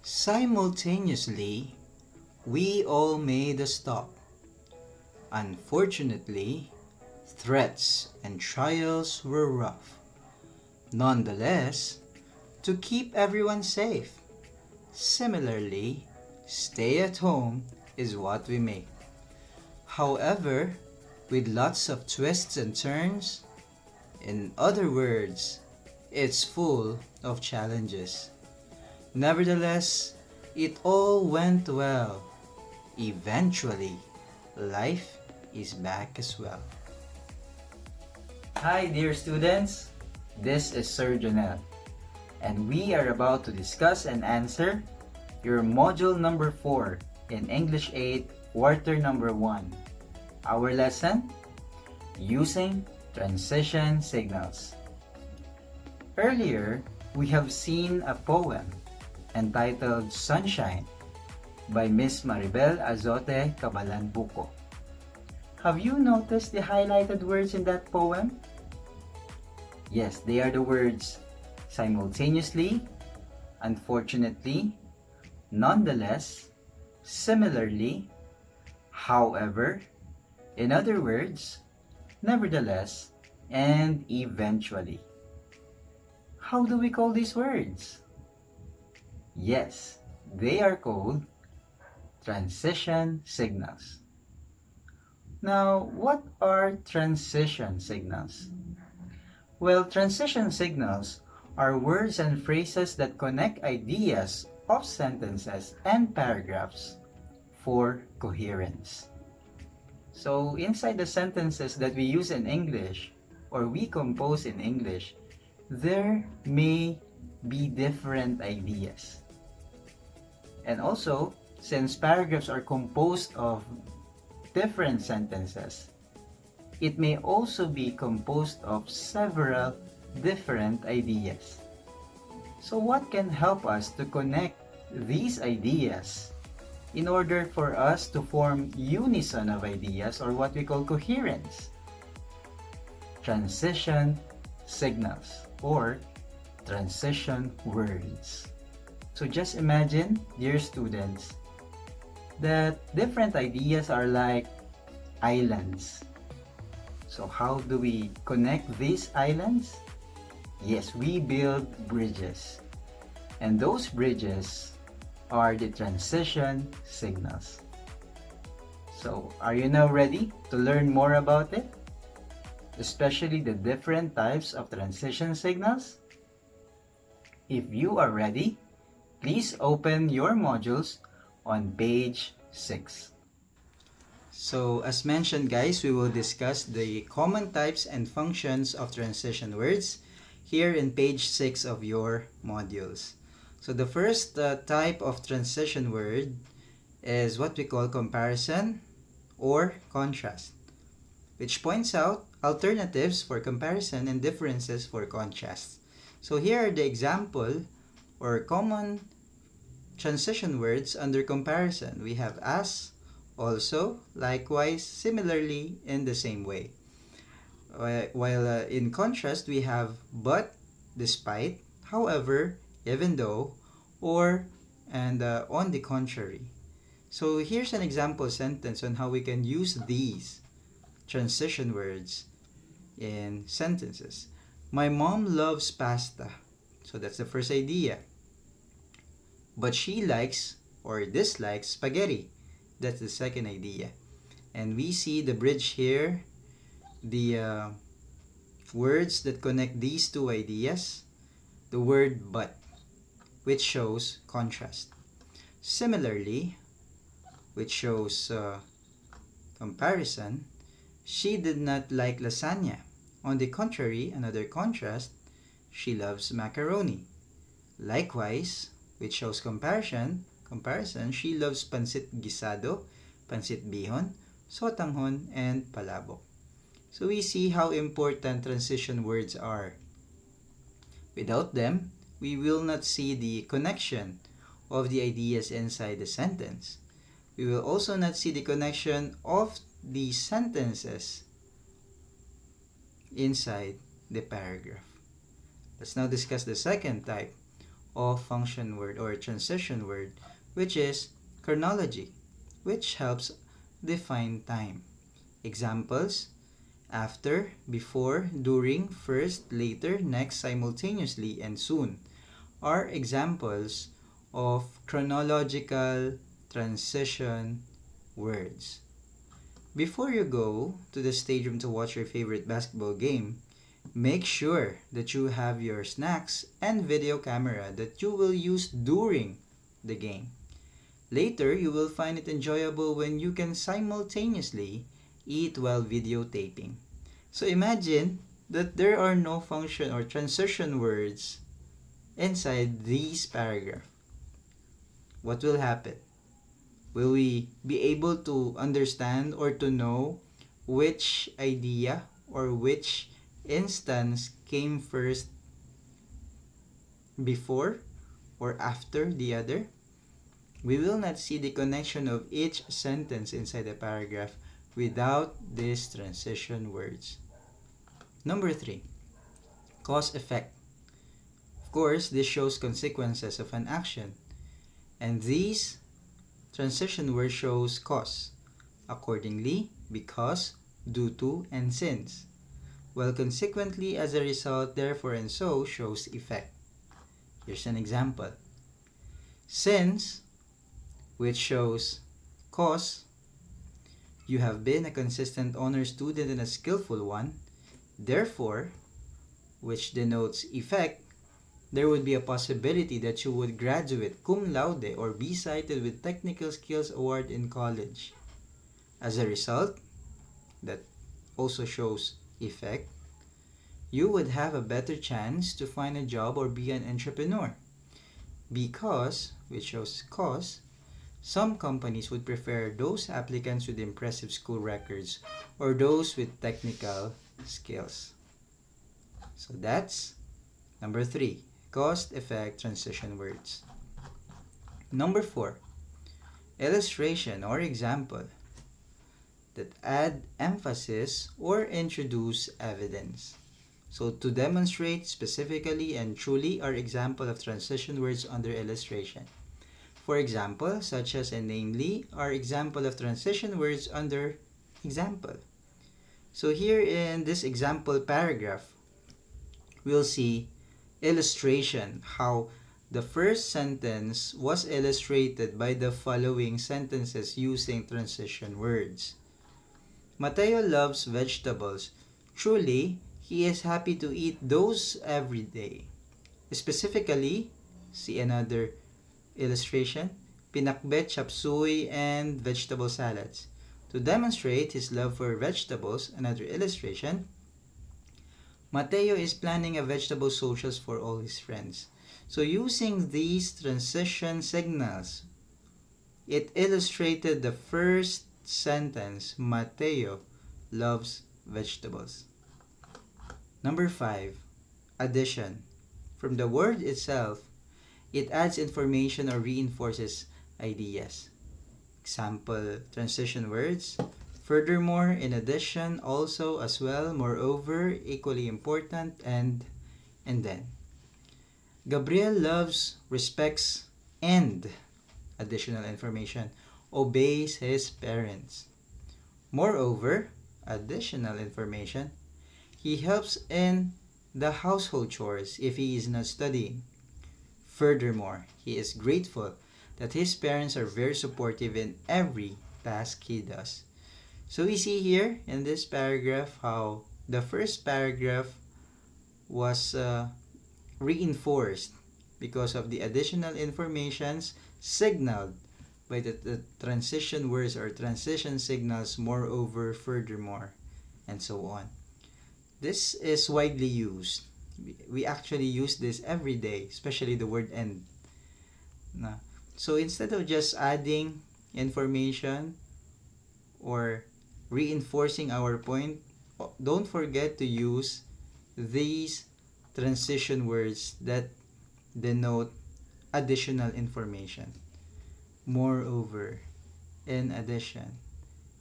Simultaneously, we all made a stop. Unfortunately, threats and trials were rough. Nonetheless, to keep everyone safe. Similarly, stay at home is what we make. However, with lots of twists and turns, in other words, it's full of challenges. Nevertheless, it all went well. Eventually, life is back as well. Hi dear students, this is Sir Jonel, and we are about to discuss and answer your module number 4 in English 8, quarter number 1. Our lesson, using transition signals. Earlier, we have seen a poem entitled Sunshine by Miss Maribel Azote Cabalan-Buco. Have you noticed the highlighted words in that poem? Yes, they are the words simultaneously, unfortunately, nonetheless, similarly, however, in other words, nevertheless, and eventually. How do we call these words? Yes, they are called transition signals. Now, what are transition signals? Well, transition signals are words and phrases that connect ideas of sentences and paragraphs for coherence. So, inside the sentences that we use in English or we compose in English, there may be different ideas. And also, since paragraphs are composed of different sentences, it may also be composed of several different ideas. So what can help us to connect these ideas in order for us to form unison of ideas, or what we call coherence? Transition signals or transition words. So just imagine, dear students, that different ideas are like islands. So how do we connect these islands? Yes, we build bridges. And those bridges are the transition signals. So are you now ready to learn more about it? Especially the different types of transition signals? If you are ready, please open your modules on page 6. So as mentioned guys, we will discuss the common types and functions of transition words here in page 6 of your modules. So the first type of transition word is what we call comparison or contrast, which points out alternatives for comparison and differences for contrast. So here are the example or common transition words under comparison. We have as, also, likewise, similarly, in the same way. While in contrast, we have but, despite, however, even though, or, and on the contrary. So here's an example sentence on how we can use these transition words in sentences. My mom loves pasta. So that's the first idea. But she likes or dislikes spaghetti. That's the second idea. And we see the bridge here, the words that connect these two ideas, the word but, which shows contrast. Similarly, which shows comparison, she did not like lasagna. On the contrary, another contrast, she loves macaroni. Likewise, which shows comparison, she loves pancit gisado, pancit bihon, sotanghon, and palabok. So we see how important transition words are. Without them, we will not see the connection of the ideas inside the sentence. We will also not see the connection of the sentences inside the paragraph. Let's now discuss the second type of function word or transition word, which is chronology, which helps define time. Examples: after, before, during, first, later, next, simultaneously, and soon are examples of chronological transition words. Before you go to the stadium to watch your favorite basketball game, make sure that you have your snacks and video camera that you will use during the game. Later, you will find it enjoyable when you can simultaneously eat while videotaping. So imagine that there are no function or transition words inside these paragraphs. What will happen? Will we be able to understand or to know which idea or which instance came first, before or after the other? We will not see the connection of each sentence inside the paragraph without these transition words. Number 3, cause effect. Of course, this shows consequences of an action, and these transition word shows cause. Accordingly, because, due to, and since. While consequently, as a result, therefore, and so shows effect. Here's an example. Since, which shows cause, you have been a consistent honor student and a skillful one. Therefore, which denotes effect, there would be a possibility that you would graduate cum laude or be cited with Technical Skills Award in college. As a result, that also shows effect, you would have a better chance to find a job or be an entrepreneur. Because, which shows cause, some companies would prefer those applicants with impressive school records or those with technical skills. So that's number 3, cause, effect, transition words. Number 4, illustration or example that add emphasis or introduce evidence. So to demonstrate specifically and truly are example of transition words under illustration. For example, such as and namely are example of transition words under example. So here in this example paragraph, we'll see illustration, how the first sentence was illustrated by the following sentences using transition words. Mateo loves vegetables. Truly, he is happy to eat those every day. Specifically, see another illustration, pinakbet, chop suey, and vegetable salads. To demonstrate his love for vegetables, another illustration, Mateo is planning a vegetable socials for all his friends. So using these transition signals, it illustrated the first sentence, Mateo loves vegetables. Number 5, addition. From the word itself, it adds information or reinforces ideas. Example transition words: furthermore, in addition, also, as well, moreover, equally important, and then. Gabriel loves, respects, and additional information, obeys his parents. Moreover, additional information, he helps in the household chores if he is not studying. Furthermore, he is grateful that his parents are very supportive in every task he does. So we see here in this paragraph how the first paragraph was reinforced because of the additional informations signaled by the transition words or transition signals, moreover, furthermore, and so on. This is widely used. We actually use this every day, especially the word and. So instead of just adding information or reinforcing our point, don't forget to use these transition words that denote additional information. Moreover, in addition,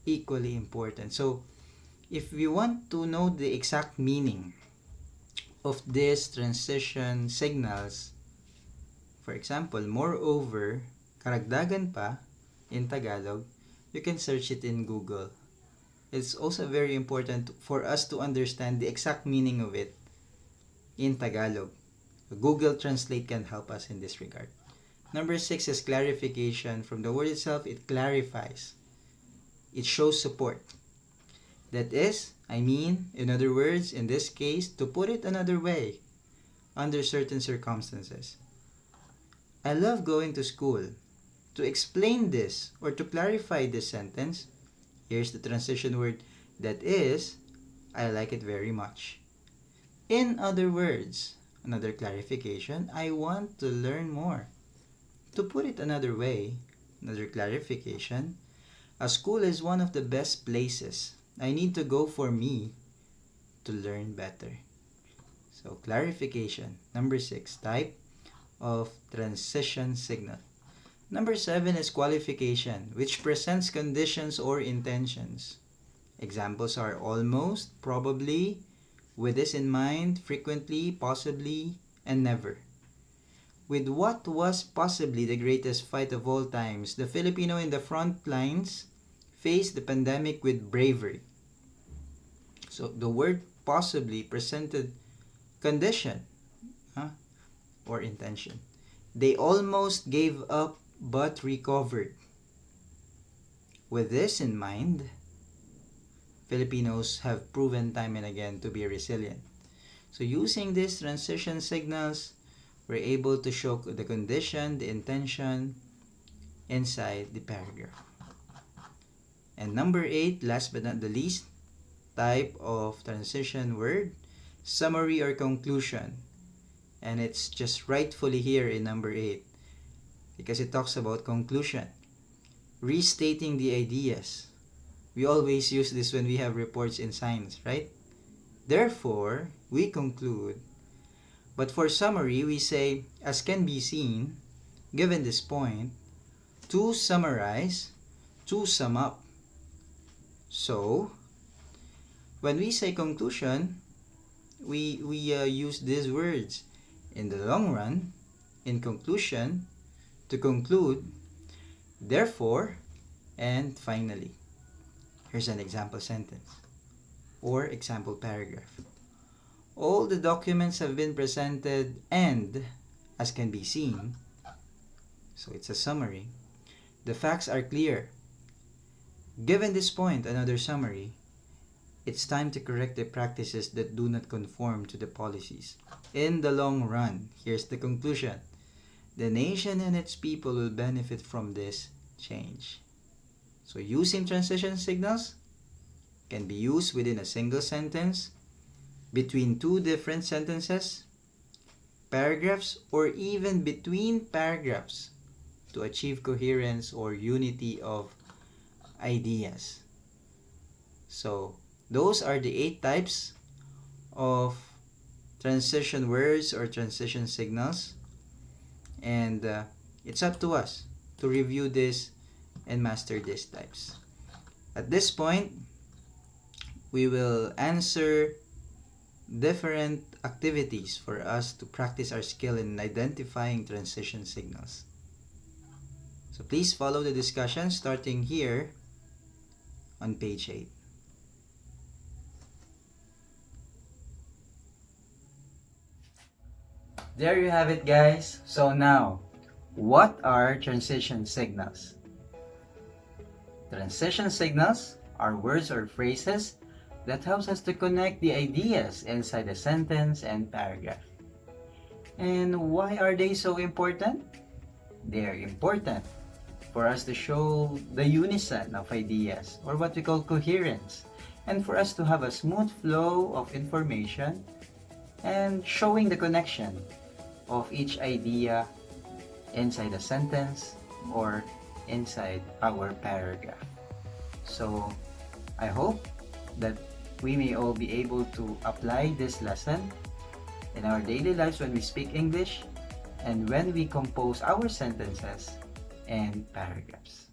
equally important. So if we want to know the exact meaning of these transition signals, For example, moreover, karagdagan pa in Tagalog, you can search it in Google. It's also very important for us to understand the exact meaning of it in Tagalog. Google Translate can help us in this regard. Number 6 is clarification. From the word itself, it clarifies. It shows support. That is, in other words, in this case, to put it another way, under certain circumstances. I love going to school. To explain this or to clarify this sentence, here's the transition word. That is, I like it very much. In other words, another clarification, I want to learn more. To put it another way, another clarification, a school is one of the best places. I need to go for me to learn better. So, clarification. Number 6, type of transition signal. Number 7 is qualification, which presents conditions or intentions. Examples are almost, probably, with this in mind, frequently, possibly, and never. With what was possibly the greatest fight of all times, the Filipino in the front lines faced the pandemic with bravery. So the word possibly presented condition or intention. They almost gave up but recovered. With this in mind, Filipinos have proven time and again to be resilient. So using these transition signals, we're able to show the condition, the intention inside the paragraph. And number 8, last but not the least, type of transition word, summary or conclusion. And it's just rightfully here in number 8 because it talks about conclusion, restating the ideas. We always use this when we have reports in science, right? Therefore, we conclude. But for summary, we say, as can be seen, given this point, to summarize, to sum up. So, when we say conclusion, we use these words. In the long run, in conclusion, to conclude, therefore, and finally. Here's an example sentence or example paragraph. All the documents have been presented and, as can be seen, so it's a summary, the facts are clear. Given this point, another summary, it's time to correct the practices that do not conform to the policies. In the long run, here's the conclusion. The nation and its people will benefit from this change. So using transition signals can be used within a single sentence, between two different sentences, paragraphs, or even between paragraphs to achieve coherence or unity of ideas. So those are the 8 types of transition words or transition signals, and it's up to us to review this and master these types. At this point, we will answer different activities for us to practice our skill in identifying transition signals. So please follow the discussion starting here on page 8. There you have it, guys. So now, what are transition signals? Transition signals are words or phrases that helps us to connect the ideas inside a sentence and paragraph. And why are they so important? They are important for us to show the unison of ideas, or what we call coherence, and for us to have a smooth flow of information and showing the connection of each idea inside a sentence or inside our paragraph. So I hope that we may all be able to apply this lesson in our daily lives when we speak English and when we compose our sentences and paragraphs.